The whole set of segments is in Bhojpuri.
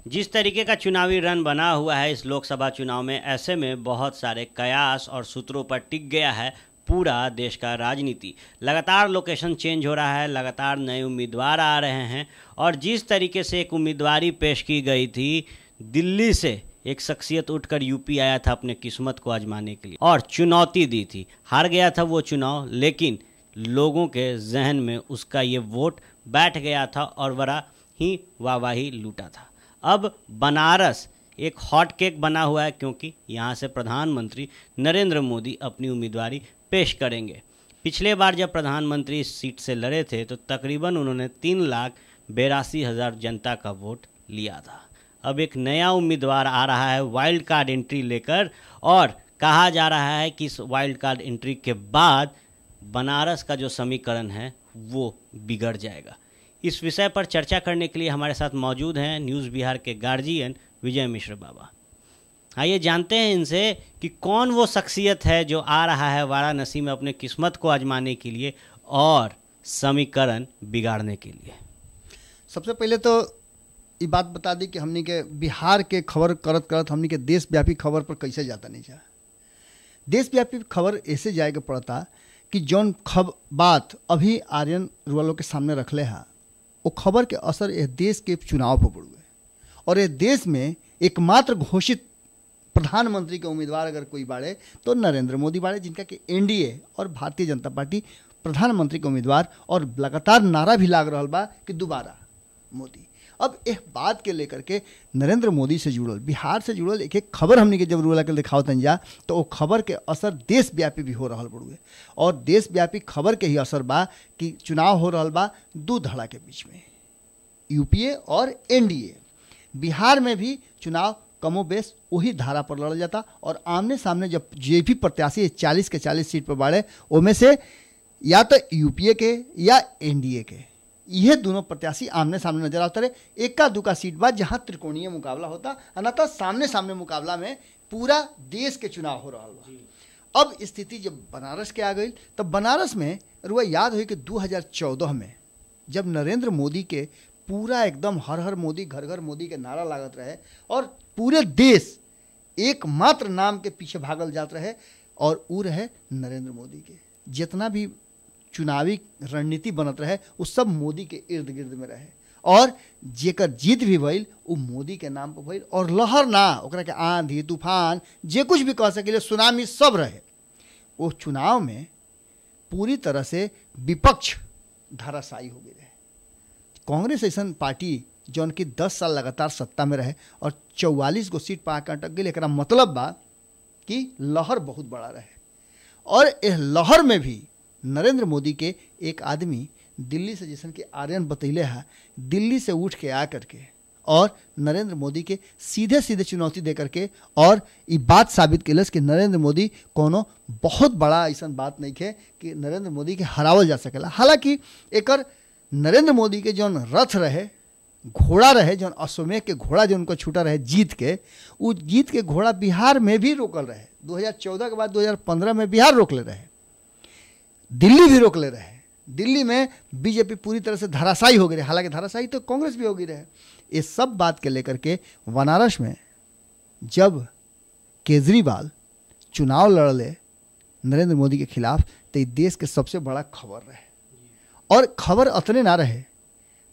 जिस तरीके का चुनावी रण बना हुआ है इस लोकसभा चुनाव में, ऐसे में बहुत सारे कयास और सूत्रों पर टिक गया है पूरा देश का राजनीति। लगातार लोकेशन चेंज हो रहा है, लगातार नए उम्मीदवार आ रहे हैं और जिस तरीके से एक उम्मीदवारी पेश की गई थी, दिल्ली से एक शख्सियत उठकर यूपी आया था अपने किस्मत को आजमाने के लिए और चुनौती दी थी। हार गया था वो चुनाव, लेकिन लोगों के जहन में उसका ये वोट बैठ गया था और बड़ा ही वाहवाही लूटा था। अब बनारस एक हॉट केक बना हुआ है, क्योंकि यहाँ से प्रधानमंत्री नरेंद्र मोदी अपनी उम्मीदवारी पेश करेंगे। पिछले बार जब प्रधानमंत्री इस सीट से लड़े थे तो तकरीबन उन्होंने 3,82,000 जनता का वोट लिया था। अब एक नया उम्मीदवार आ रहा है वाइल्ड कार्ड एंट्री लेकर और कहा जा रहा है कि इस वाइल्ड कार्ड एंट्री के बाद बनारस का जो समीकरण है वो बिगड़ जाएगा। इस विषय पर चर्चा करने के लिए हमारे साथ मौजूद हैं न्यूज़ बिहार के गार्जियन विजय मिश्र बाबा। आइए जानते हैं इनसे कि कौन वो शख्सियत है जो आ रहा है वाराणसी में अपने किस्मत को आजमाने के लिए और समीकरण बिगाड़ने के लिए। सबसे पहले तो ये बात बता दी कि हमनी के बिहार के खबर करत करत हमनी के देशव्यापी खबर पर कैसे जाता नहीं जा। देशव्यापी खबर ऐसे जाएगा पड़ता कि जौन बात अभी आर्यन रुआलों के सामने रखले है वो खबर के असर यह देश के चुनाव पर पड़ुए और यह देश में एकमात्र घोषित प्रधानमंत्री के उम्मीदवार अगर कोई बाड़े तो नरेंद्र मोदी बाड़े, जिनका कि एनडीए और भारतीय जनता पार्टी प्रधानमंत्री के उम्मीदवार और लगातार नारा भी लाग रहा बा कि दोबारा मोदी। अब इस बात के लेकर के नरेंद्र मोदी से जुड़ल, बिहार से जुड़ल एक एक खबर हमने के जब रुला के दिखाओ तंजा तो वो खबर के असर देशव्यापी भी हो रहा बड़ुए और देशव्यापी खबर के ही असर बा कि चुनाव हो रहा बा दो धड़ा के बीच में, यूपीए और एनडीए। बिहार में भी चुनाव कमोबेश वही धारा पर लड़ जाता और आमने सामने जब जे भी प्रत्याशी 40 के 40 सीट पर बाड़े उनमें से या तो यूपीए के या एनडीए के यह दोनों प्रत्याशी आमने सामने नजर आता रहे। इक्का दुक्का सीट बाद जहां त्रिकोणीय मुकाबला होता, अन्यथा सामने सामने मुकाबला में पूरा देश के चुनाव हो रहा बा। अब स्थिति जब बनारस के आ गई तब बनारस में रुआ याद हुई कि 2014 में जब नरेंद्र मोदी के पूरा एकदम हर हर मोदी घर घर मोदी के नारा लागत रहे और पूरे देश एकमात्र नाम के पीछे भागल जात रहे और वो रहे नरेंद्र मोदी के। जितना भी चुनावी रणनीति बनत रहे उस सब मोदी के इर्द गिर्द में रहे और जेकर जीत भी भइल वो मोदी के नाम पर भइल और लहर ना ओकरा के आंधी तूफान जे कुछ भी कह सके सुनामी सब रहे। वो चुनाव में पूरी तरह से विपक्ष धराशायी हो गई रहे। कांग्रेस ऐसा पार्टी जौन की 10 साल लगातार सत्ता में रहे और 44 गो सीट पर आकर अटक गई। एक मतलब बा कि लहर बहुत बड़ा रहे और इस लहर में भी नरेंद्र मोदी के एक आदमी दिल्ली से, जैसन कि आर्यन बतैले है, दिल्ली से उठ के आ करके और नरेंद्र मोदी के सीधे सीधे चुनौती दे करके और ये बात साबित कैलस कि नरेंद्र मोदी कोनो बहुत बड़ा ऐसा बात नहीं है कि नरेंद्र मोदी के हरावल जा सकेला। हालांकि एकर नरेंद्र मोदी के जौन रथ रहे, घोड़ा रहे, जौन अश्वमेध के घोड़ा जो उनको छूटा रहे जीत के, वो जीत के घोड़ा बिहार में भी रोकल रहे। 2014 के बाद 2015 में बिहार रोकले रहे, दिल्ली भी रोकले रहे। दिल्ली में बीजेपी पूरी तरह से धराशायी हो गई रहे, हालांकि धराशायी तो कांग्रेस भी हो गई रहे। ये सब बात के लेकर के बनारस में जब केजरीवाल चुनाव लड़ले नरेंद्र मोदी के खिलाफ तो देश के सबसे बड़ा खबर रहे और खबर अतने ना रहे।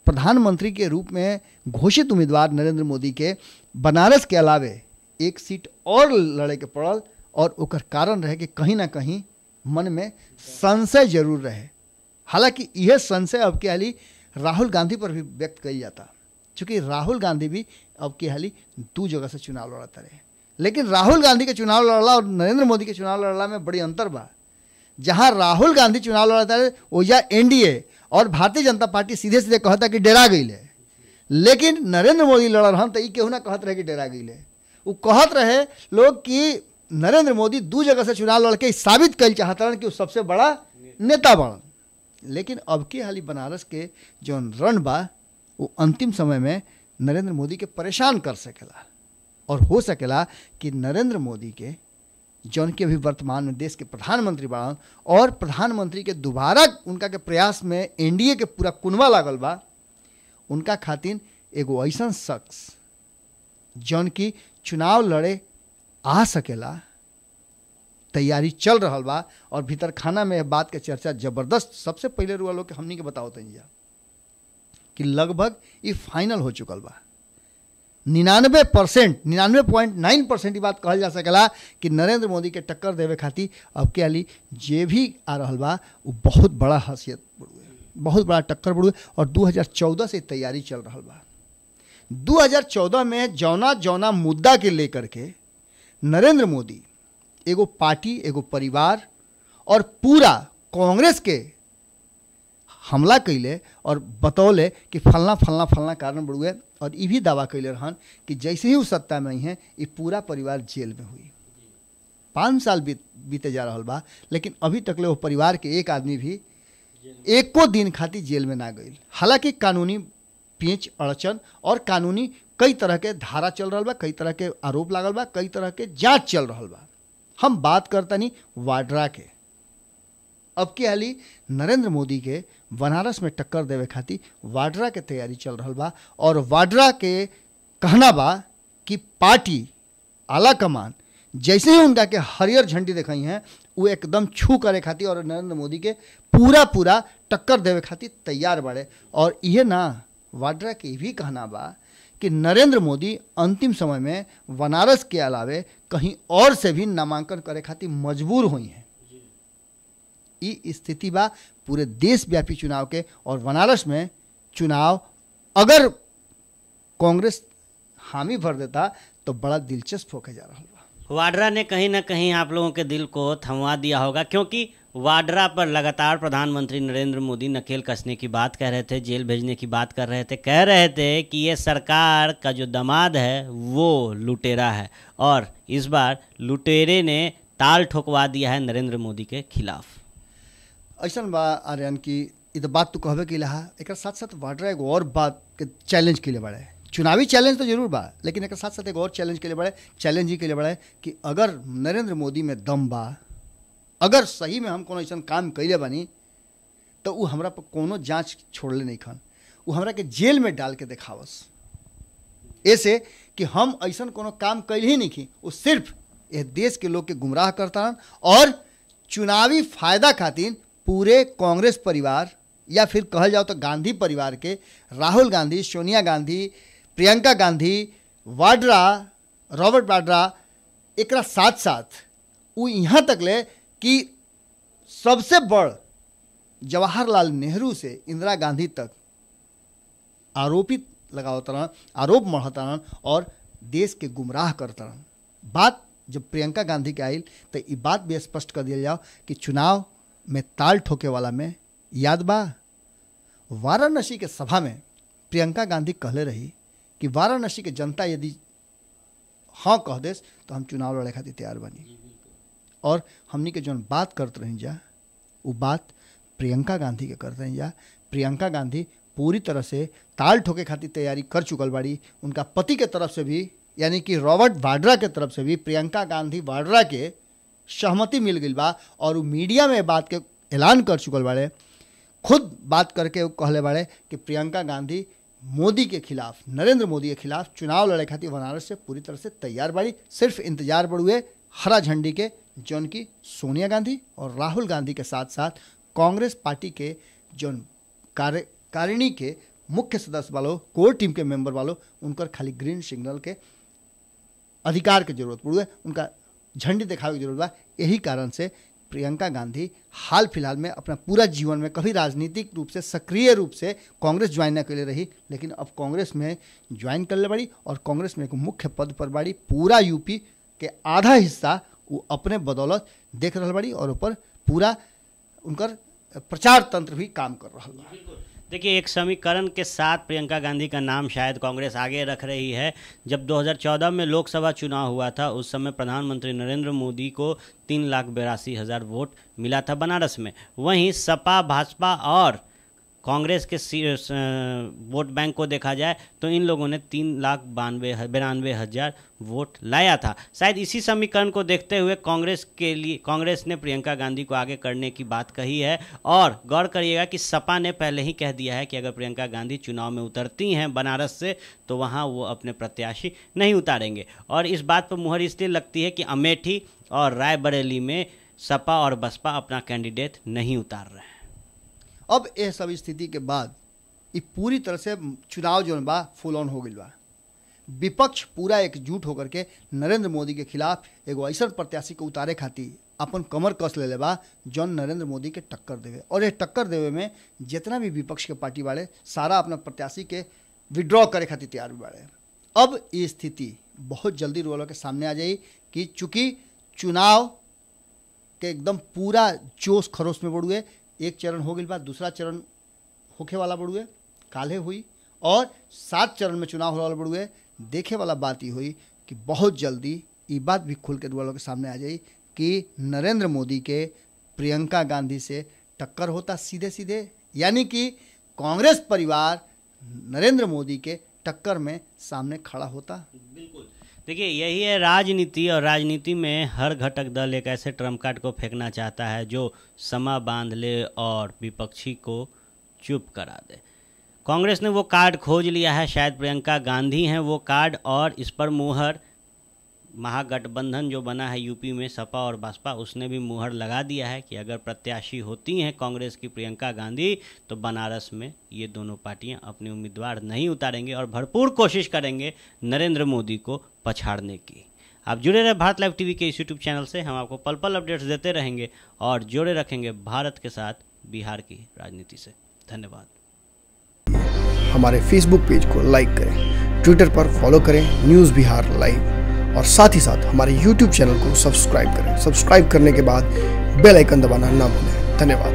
प्रधानमंत्री के रूप में घोषित उम्मीदवार नरेंद्र मोदी के बनारस के अलावे एक सीट और लड़े के पड़ल और ओकर कारण रहे कि कहीं ना कहीं मन में संशय जरूर रहे। हालांकि यह संशय अब की हाली राहुल गांधी पर भी व्यक्त किया जाता, क्योंकि राहुल गांधी भी अब की हाली 2 जगह से चुनाव लड़ता रहे। लेकिन राहुल गांधी के चुनाव लड़ला और नरेंद्र मोदी के चुनाव लड़ला में बड़ी अंतर बा। जहां राहुल गांधी चुनाव लड़ता रहे ओजा एनडीए और भारतीय जनता पार्टी सीधे सीधे कहता कि डेरा गई है, लेकिन नरेंद्र मोदी लड़ रहा तो ये केहू ना कहत रहे कि डेरा गई है। वो कहत रहे लोग कि नरेंद्र मोदी 2 जगह से चुनाव लड़के साबित कर चाहता कि वो सबसे बड़ा नेता बन। लेकिन अब की हाली बनारस के जो रण बा वो अंतिम समय में नरेंद्र मोदी के परेशान कर सकेला और हो सकेला कि नरेंद्र मोदी के जौन के अभी वर्तमान में देश के प्रधानमंत्री बाड़न और प्रधानमंत्री के दोबारा उनका के प्रयास में एनडीए के पूरा कुनवा लागल बा, उनका खातिर एगो ऐसा शख्स जौन की चुनाव लड़े आ सकेला, तैयारी चल रहा बा। और भीतर खाना में बात के चर्चा जबरदस्त। सबसे पहले रुआ लोग के हमनी के बताओ तंजिया कि लगभग ये फाइनल हो चुकल बा। 99%, 99.9% बात कहल जा सकेला कि नरेंद्र मोदी के टक्कर देवे खातिर अब के अली जे भी आ रहा बा वो बहुत बड़ा हैसियत बढ़ुए, बहुत बड़ा टक्कर बढ़ुए। और 2014 से तैयारी चल रहा बा। 2014 में जौना जौना मुद्दा के लेकर के नरेंद्र मोदी एगो पार्टी, एगो परिवार और पूरा कांग्रेस के हमला कैले और बतौले कि फलना फलना फलना कारण बढ़ुए। और ये भी दावा कैले रहन कि जैसे ही वो सत्ता में आई हैं ये पूरा परिवार जेल में हुई। 5 साल बीते जा रहा बा, लेकिन अभी तक ले वो परिवार के एक आदमी भी एको दिन खातिर जेल में ना गई। हालांकि कानूनी पेच अड़चन और कानूनी कई तरह के धारा चल रहा बा, कई तरह के आरोप लागल बा, कई तरह के जांच चल रहा बा। हम बात करता नहीं वाड्रा के। अब के हाली नरेंद्र मोदी के बनारस में टक्कर देवे खातिर वाड्रा के तैयारी चल रहा बा। और वाड्रा के कहना बा कि पार्टी आला कमान जैसे ही उनका के हरियर झंडी दिखाई हैं वो एकदम छू करे खातिर और नरेंद्र मोदी के पूरा टक्कर देवे खातिर तैयार बाड़े। और यह ना वाड्रा के भी कहना बा कि नरेंद्र मोदी अंतिम समय में बनारस के अलावे कहीं और से भी नामांकन करे खातिर मजबूर हुई हैं। ये स्थिति बा पूरे देशव्यापी चुनाव के। और बनारस में चुनाव अगर कांग्रेस हामी भर देता तो बड़ा दिलचस्प होके जा रहा बा। वाड्रा ने कहीं ना कहीं आप लोगों के दिल को थमवा दिया होगा, क्योंकि वाड्रा पर लगातार प्रधानमंत्री नरेंद्र मोदी नकेल कसने की बात कह रहे थे, जेल भेजने की बात कर रहे थे, कह रहे थे कि ये सरकार का जो दामाद है वो लुटेरा है। और इस बार लुटेरे ने ताल ठोकवा दिया है नरेंद्र मोदी के खिलाफ। ऐसा बा आर्यन की ये तो बात तो कहबे के लहा, एक साथ साथ वाड्रा एगो और बात के चैलेंज के लिए बड़े। चुनावी चैलेंज तो जरूर बा, लेकिन एक साथ साथ एक और चैलेंज के लिए बड़े, चैलेंज ही के लिए बड़े कि अगर नरेंद्र मोदी में दम बा, अगर सही में हम कोनो ऐसा काम कैले बानी तो वो हमरा पर कोनो जांच छोड़ले नहीं खन, वो हमरा के जेल में डाल के देखावस। ऐसे कि हम ऐसा कोनो काम कैले ही नहीं की, वो सिर्फ यह देश के लोग के गुमराह करता रहन और चुनावी फायदा खातिर पूरे कांग्रेस परिवार या फिर कहल जाओ तो गांधी परिवार के राहुल गांधी, सोनिया गांधी, प्रियंका गांधी, वाड्रा, रॉबर्ट वाड्रा, एक साथ साथ वो यहाँ तक ले कि सबसे बड़ जवाहरलाल नेहरू से इंदिरा गांधी तक आरोपित लगावत रहन, आरोप मढ़ता रहन और देश के गुमराह करता रहन। बात जब प्रियंका गांधी के आयल तो ये बात भी स्पष्ट कर दिया जाओ कि चुनाव में ताल ठोके वाला में याद बा वाराणसी के सभा में प्रियंका गांधी कहले रही कि वाराणसी के जनता यदि हाँ कह देस तो हम चुनाव लड़े खातिर तैयार बनी। और हमनी के जौन बात करते रही जा वो बात प्रियंका गांधी के करते रही जा। प्रियंका गांधी पूरी तरह से ताल ठोके खातिर तैयारी कर चुकल बाड़ी। उनका पति के तरफ से भी यानी कि रॉबर्ट वाड्रा के तरफ से भी प्रियंका गांधी वाड्रा के सहमति मिल गई बा और वो मीडिया में बात के ऐलान कर चुकल बाड़े। खुद बात करके वो कहले बाड़े कि प्रियंका गांधी मोदी के खिलाफ, नरेंद्र मोदी के खिलाफ चुनाव लड़े खातिर बनारस से पूरी तरह से तैयार बाड़ी। सिर्फ इंतजार बढ़ुए हरा झंडी के, जौन की सोनिया गांधी और राहुल गांधी के साथ साथ कांग्रेस पार्टी के जौन कार्यकारिणी के मुख्य सदस्य वालों, कोर टीम के मेंबर वालों, उनकर खाली ग्रीन सिग्नल के अधिकार की जरूरत पड़ुए, उनका झंडी दिखावे की जरूरत बा। यही कारण से प्रियंका गांधी हाल फिलहाल में अपना पूरा जीवन में कभी राजनीतिक रूप से सक्रिय रूप से कांग्रेस ज्वाइन न कर रही, लेकिन अब कांग्रेस में ज्वाइन कर ले बड़ी और कांग्रेस में एक मुख्य पद पर बड़ी। पूरा यूपी के आधा हिस्सा वो अपने बदौलत देख रहा बड़ी और ऊपर पूरा उनकर प्रचार तंत्र भी काम कर रहा बा। देखिए, एक समीकरण के साथ प्रियंका गांधी का नाम शायद कांग्रेस आगे रख रही है। जब 2014 में लोकसभा चुनाव हुआ था उस समय प्रधानमंत्री नरेंद्र मोदी को 3,82,000 वोट मिला था बनारस में। वहीं सपा, भाजपा और कांग्रेस के वोट बैंक को देखा जाए तो इन लोगों ने 3,92,000 वोट लाया था। शायद इसी समीकरण को देखते हुए कांग्रेस ने प्रियंका गांधी को आगे करने की बात कही है। और गौर करिएगा कि सपा ने पहले ही कह दिया है कि अगर प्रियंका गांधी चुनाव में उतरती हैं बनारस से तो वहां वो अपने प्रत्याशी नहीं उतारेंगे। और इस बात पर मुहर इसलिए लगती है कि अमेठी और रायबरेली में सपा और बसपा अपना कैंडिडेट नहीं उतार रहे हैं। अब यह सब स्थिति के बाद ये पूरी तरह से चुनाव जो बा फुल ऑन हो गई बा। विपक्ष पूरा एकजुट होकर के नरेंद्र मोदी के खिलाफ एगो ऐसा प्रत्याशी को उतारे खातिर अपन कमर कस ले बा जौन नरेंद्र मोदी के टक्कर देवे। और ये टक्कर देवे में जितना भी विपक्ष के पार्टी वाले सारा अपना प्रत्याशी के विड्रॉ करे खातिर तैयार भी बाड़े। अब ये स्थिति बहुत जल्दी रोलों के सामने आ जाई कि चूंकि चुनाव के एकदम पूरा जोश खरोश में बढ़ुए, एक चरण हो गई बा, दूसरा चरण होखे वाला बढ़ुए काल्हे हुई और 7 चरण में चुनाव होने वाला बढ़ुए। देखे वाला बात ही हुई कि बहुत जल्दी ये बात भी खुल के वालों के सामने आ जाई कि नरेंद्र मोदी के प्रियंका गांधी से टक्कर होता सीधे सीधे, यानी कि कांग्रेस परिवार नरेंद्र मोदी के टक्कर में सामने खड़ा होता। बिल्कुल, देखिए यही है राजनीति। और राजनीति में हर घटक दल एक ऐसे ट्रम्प कार्ड को फेंकना चाहता है जो समा बांध ले और विपक्षी को चुप करा दे। कांग्रेस ने वो कार्ड खोज लिया है, शायद प्रियंका गांधी हैं वो कार्ड, और इस पर मुहर महागठबंधन जो बना है यूपी में सपा और बसपा, उसने भी मुहर लगा दिया है कि अगर प्रत्याशी होती हैं कांग्रेस की प्रियंका गांधी तो बनारस में ये दोनों पार्टियां अपने उम्मीदवार नहीं उतारेंगे और भरपूर कोशिश करेंगे नरेंद्र मोदी को पछाड़ने की। आप जुड़े रहे भारत लाइव टीवी के इस यूट्यूब चैनल से। हम आपको पल पल अपडेट्स देते रहेंगे और जोड़े रखेंगे भारत के साथ बिहार की राजनीति से। धन्यवाद। हमारे फेसबुक पेज को लाइक करें, ट्विटर पर फॉलो करें न्यूज़ बिहार लाइव, और साथ ही साथ हमारे यूट्यूब चैनल को सब्सक्राइब करें। सब्सक्राइब करने के बाद बेल आइकन दबाना ना भूलें। धन्यवाद।